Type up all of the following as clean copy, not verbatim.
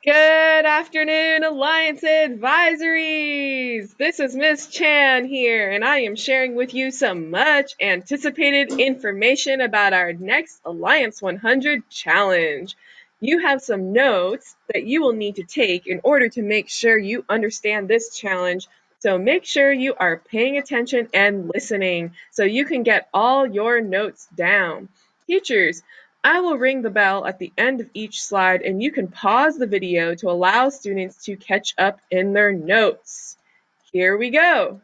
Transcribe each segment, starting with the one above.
Good afternoon, Alliance Advisories! This is Miss Chan here, and I am sharing with you some much anticipated information about our next Alliance 100 challenge. You have some notes that you will need to take in order to make sure you understand this challenge, so make sure you are paying attention and listening so you can get all your notes down. Teachers, I will ring the bell at the end of each slide and you can pause the video to allow students to catch up in their notes. Here we go.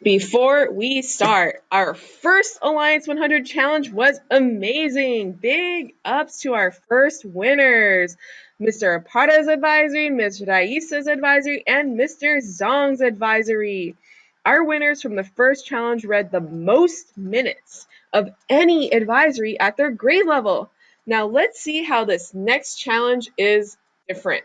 Before we start, our first Alliance 100 challenge was amazing. Big ups to our first winners. Mr. Aparta's advisory, Ms. Raisa's advisory, and Mr. Zong's advisory. Our winners from the first challenge read the most minutes of any advisory at their grade level. Now let's see how this next challenge is different.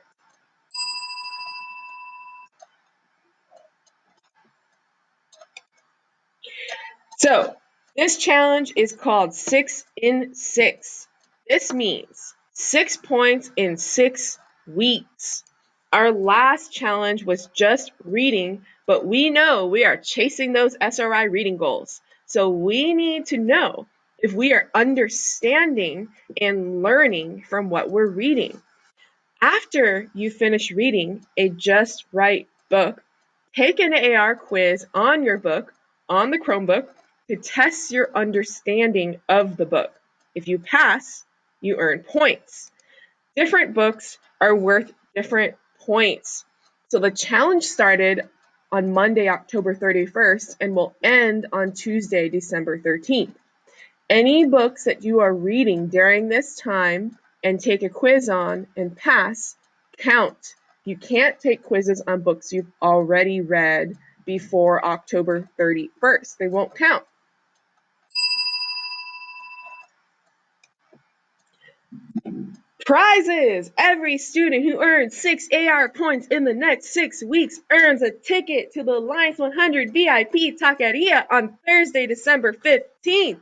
So this challenge is called 6 in 6. This means 6 points in 6 weeks. Our last challenge was just reading, but we know we are chasing those SRI reading goals. So we need to know if we are understanding and learning from what we're reading. After you finish reading a Just Right book, take an AR quiz on your book on the Chromebook to test your understanding of the book. If you pass, you earn points. Different books are worth different points. So the challenge started on Monday, October 31st, and will end on Tuesday, December 13th. Any books that you are reading during this time and take a quiz on and pass count. You can't take quizzes on books you've already read before October 31st. They won't count. Prizes! Every student who earns 6 AR points in the next 6 weeks earns a ticket to the Alliance 100 VIP Taqueria on Thursday, December 15th.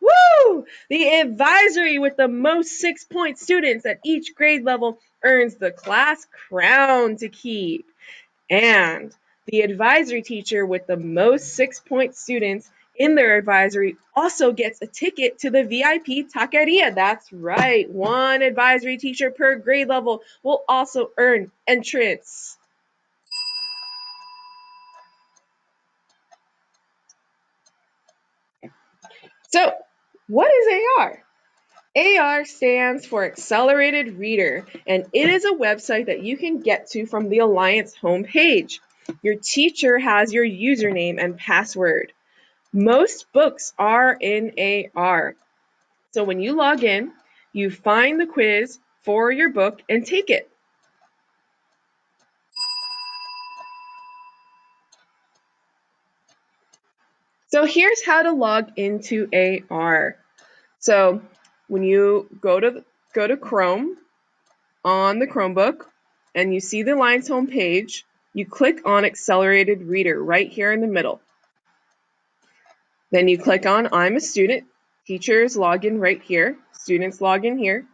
Woo! The advisory with the most 6-point students at each grade level earns the class crown to keep. And the advisory teacher with the most 6-point students in their advisory also gets a ticket to the VIP Taqueria. That's right. One advisory teacher per grade level will also earn entrance. So, what is AR? AR stands for Accelerated Reader, and it is a website that you can get to from the Alliance homepage. Your teacher has your username and password. Most books are in AR. So when you log in, you find the quiz for your book and take it. So here's how to log into AR. So when you go to Chrome on the Chromebook and you see the Alliance homepage, you click on Accelerated Reader right here in the middle. Then you click on I'm a student, teachers log in right here, students log in here,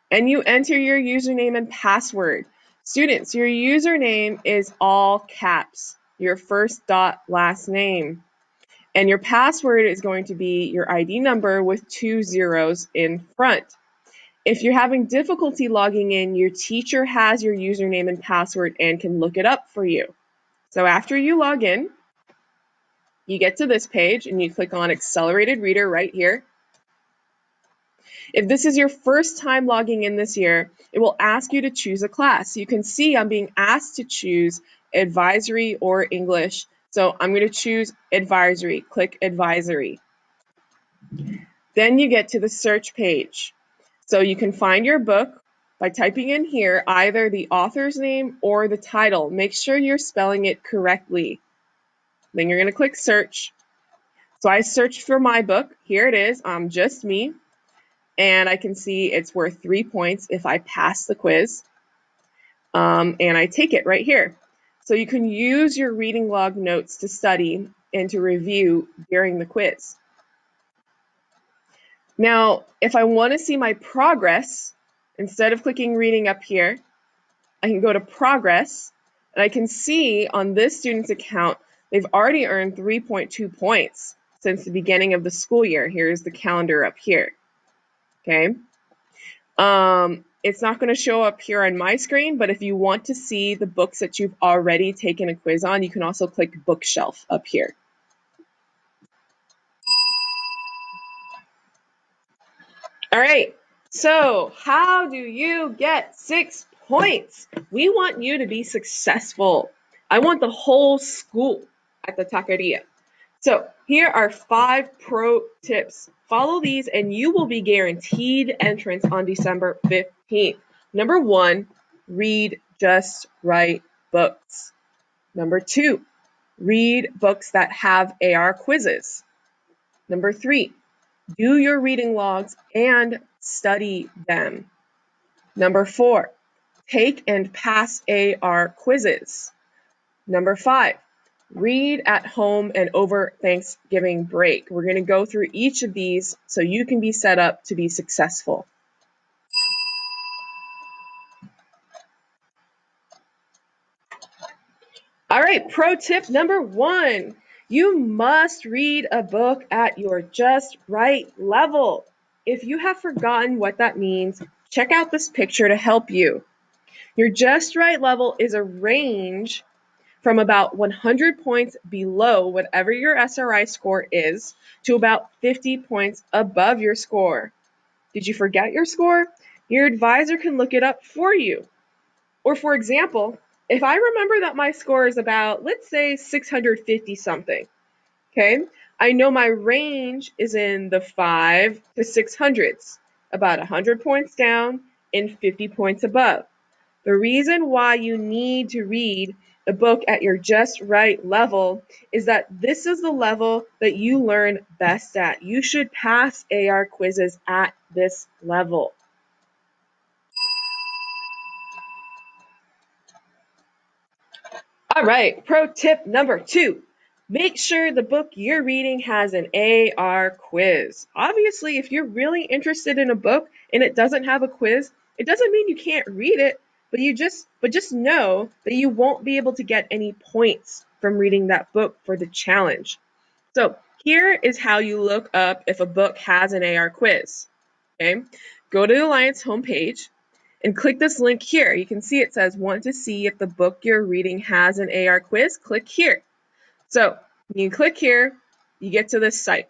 and you enter your username and password. Students, your username is all caps, your first dot last name. And your password is going to be your ID number with 2 zeros in front. If you're having difficulty logging in, your teacher has your username and password and can look it up for you. So after you log in, you get to this page and you click on Accelerated Reader right here. If this is your first time logging in this year, it will ask you to choose a class. You can see I'm being asked to choose advisory or English. So I'm going to choose advisory. Click advisory. Then you get to the search page. So you can find your book by typing in here either the author's name or the title. Make sure you're spelling it correctly. Then you're going to click search. So I searched for my book. Here it is, Just Me. And I can see it's worth 3 points if I pass the quiz. And I take it right here. So you can use your reading log notes to study and to review during the quiz. Now, if I want to see my progress, instead of clicking reading up here, I can go to progress, and I can see on this student's account, they've already earned 3.2 points since the beginning of the school year. Here's the calendar up here, okay? It's not going to show up here on my screen, but if you want to see the books that you've already taken a quiz on, you can also click bookshelf up here. All right, so how do you get 6 points? We want you to be successful. I want the whole school at the taqueria. So here are 5 pro tips. Follow these and you will be guaranteed entrance on December 15th. Number 1, read just right books. Number 2, read books that have AR quizzes. Number 3, do your reading logs and study them. Number 4, take and pass AR quizzes. Number 5, read at home and over Thanksgiving break. We're going to go through each of these so you can be set up to be successful. All right, pro tip number 1. You must read a book at your just right level. If you have forgotten what that means, check out this picture to help you. Your just right level is a range from about 100 points below whatever your SRI score is to about 50 points above your score. Did you forget your score? Your advisor can look it up for you. Or for example, if I remember that my score is about, let's say 650 something, okay? I know my range is in the 5 to 600s, about 100 points down and 50 points above. The reason why you need to read a book at your just right level is that this is the level that you learn best at. You should pass AR quizzes at this level. All right, pro tip number 2. Make sure the book you're reading has an AR quiz. Obviously, if you're really interested in a book and it doesn't have a quiz, it doesn't mean you can't read it, but just know that you won't be able to get any points from reading that book for the challenge. So, here is how you look up if a book has an AR quiz. Okay? Go to the Alliance homepage and click this link here. You can see it says, want to see if the book you're reading has an AR quiz? Click here. So you click here, you get to this site.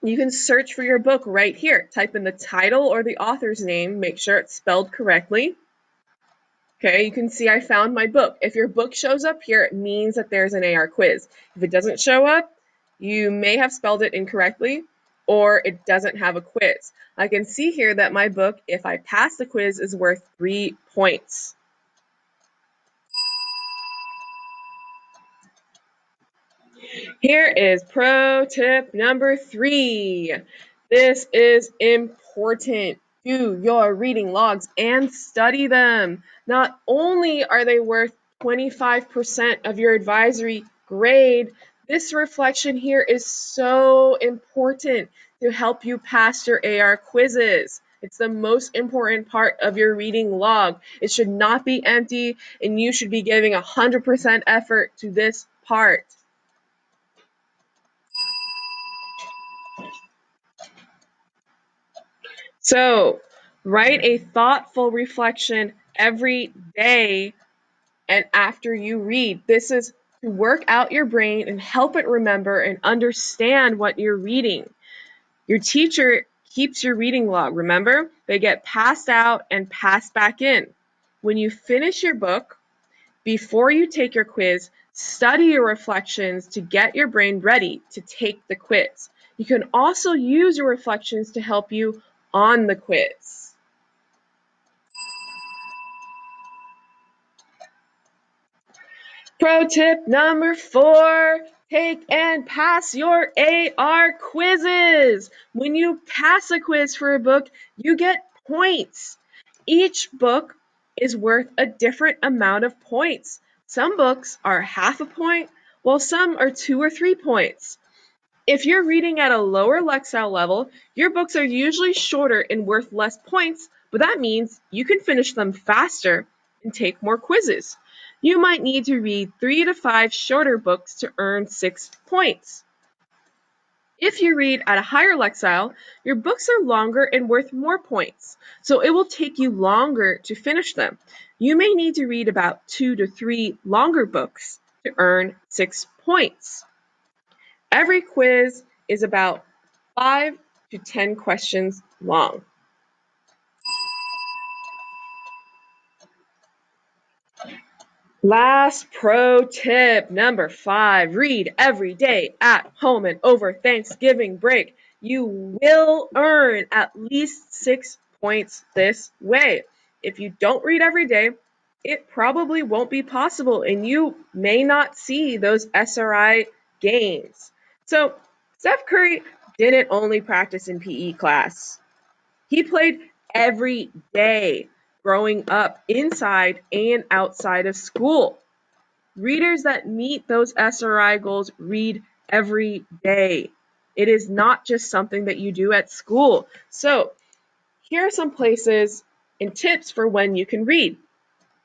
You can search for your book right here. Type in the title or the author's name. Make sure it's spelled correctly. Okay, you can see I found my book. If your book shows up here, it means that there's an AR quiz. If it doesn't show up, you may have spelled it incorrectly or it doesn't have a quiz. I can see here that my book, if I pass the quiz, is worth 3 points. Here is pro tip number 3. This is important. Do your reading logs and study them. Not only are they worth 25% of your advisory grade, this reflection here is so important to help you pass your AR quizzes. It's the most important part of your reading log. It should not be empty, and you should be giving 100% effort to this part. So, write a thoughtful reflection every day and after you read. This is to work out your brain and help it remember and understand what you're reading. Your teacher keeps your reading log, remember? They get passed out and passed back in. When you finish your book, before you take your quiz, study your reflections to get your brain ready to take the quiz. You can also use your reflections to help you on the quiz. Pro tip number 4, take and pass your AR quizzes. When you pass a quiz for a book, you get points. Each book is worth a different amount of points. Some books are half a point, while some are 2 or 3 points. If you're reading at a lower Lexile level, your books are usually shorter and worth less points, but that means you can finish them faster and take more quizzes. You might need to read 3 to 5 shorter books to earn 6 points. If you read at a higher Lexile, your books are longer and worth more points, so it will take you longer to finish them. You may need to read about 2 to 3 longer books to earn 6 points. Every quiz is about 5 to 10 questions long. Last pro tip, number 5, read every day at home and over Thanksgiving break. You will earn at least 6 points this way. If you don't read every day, it probably won't be possible and you may not see those SRI gains. So Steph Curry didn't only practice in PE class. He played every day growing up inside and outside of school. Readers that meet those SRI goals read every day. It is not just something that you do at school. So here are some places and tips for when you can read.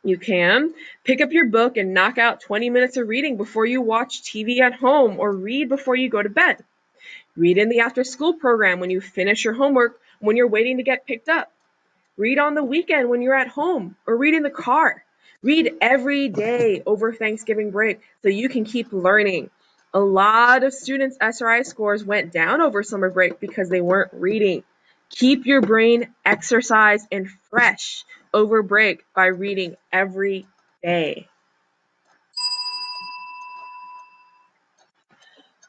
You can pick up your book and knock out 20 minutes of reading before you watch TV at home or read before you go to bed. Read in the after-school program when you finish your homework when you're waiting to get picked up. Read on the weekend when you're at home or read in the car. Read every day over Thanksgiving break so you can keep learning. A lot of students' SRI scores went down over summer break because they weren't reading. Keep your brain exercised and fresh over break by reading every day.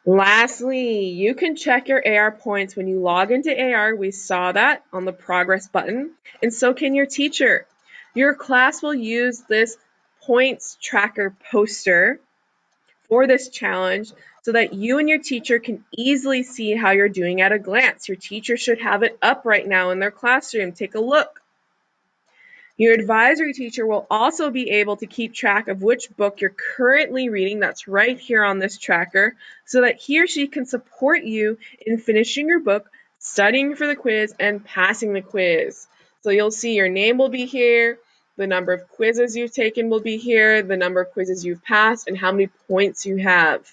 Lastly, you can check your AR points when you log into AR. We saw that on the progress button, and so can your teacher. Your class will use this points tracker poster for this challenge so that you and your teacher can easily see how you're doing at a glance. Your teacher should have it up right now in their classroom. Take a look. Your advisory teacher will also be able to keep track of which book you're currently reading, that's right here on this tracker, so that he or she can support you in finishing your book, studying for the quiz, and passing the quiz. So you'll see your name will be here, the number of quizzes you've taken will be here, the number of quizzes you've passed, and how many points you have.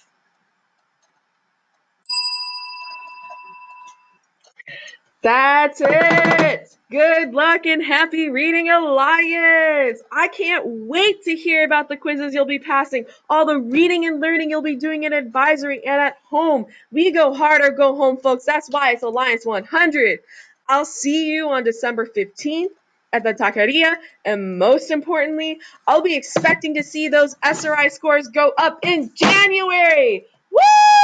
That's it! Good luck and happy reading, Alliance! I can't wait to hear about the quizzes you'll be passing, all the reading and learning you'll be doing in advisory and at home. We go hard or go home, folks. That's why it's Alliance 100. I'll see you on December 15th at the Taqueria, and most importantly, I'll be expecting to see those SRI scores go up in January! Woo!